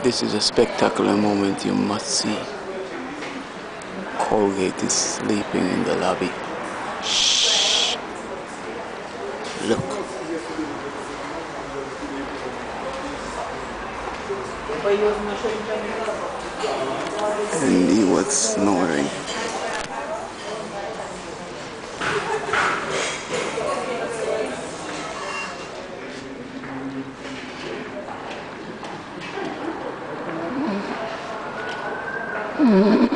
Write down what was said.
This is a spectacular moment you must see. Colgate is sleeping in the lobby. Shh. Look. And he was snoring. Mm-hmm.